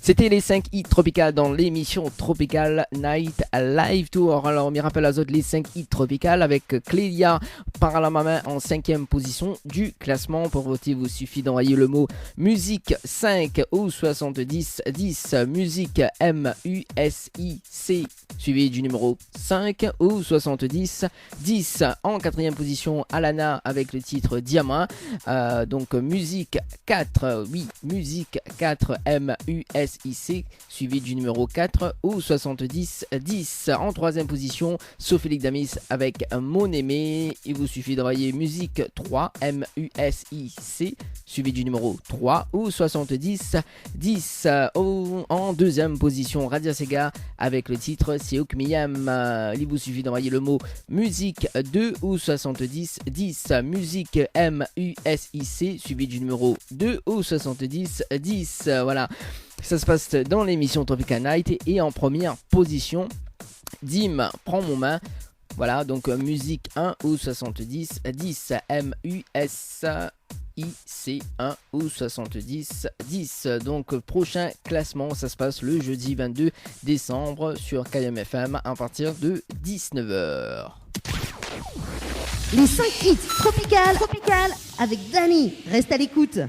C'était les 5 hits tropicales dans l'émission Tropical Night Live Tour. Alors, on me rappelle à les 5 hits tropicales avec Clélia par la main en 5e position du classement. Pour voter, vous suffit d'envoyer le mot musique 5 au 70 10. Musique MUSIC suivi du numéro 5 au 70 10. En 4e position, Alana avec le titre Diamant. Donc, musique 4, oui, musique 4 MUSIC suivi du numéro 4 au 70 10. En 3e position, Sophie Damis avec Mon Aimé. Il vous suffit d'envoyer musique 3 MUSIC suivi du numéro 3 au 70 10. En 2e position, Radia Sega avec le titre Seouk Miyam. Il vous suffit d'envoyer le mot musique 2 au 70 10. Musique MUSIC suivi du numéro 2 au 70 10. Voilà. Ça se passe dans l'émission Tropical Night et en première position, Dim, prends mon main. Voilà, donc musique 1 ou 70 10 MUSIC 1 ou 70 10. Donc prochain classement, ça se passe le jeudi 22 décembre sur KMFM à partir de 19h. Les 5 hits tropicales avec Dani. Reste à l'écoute.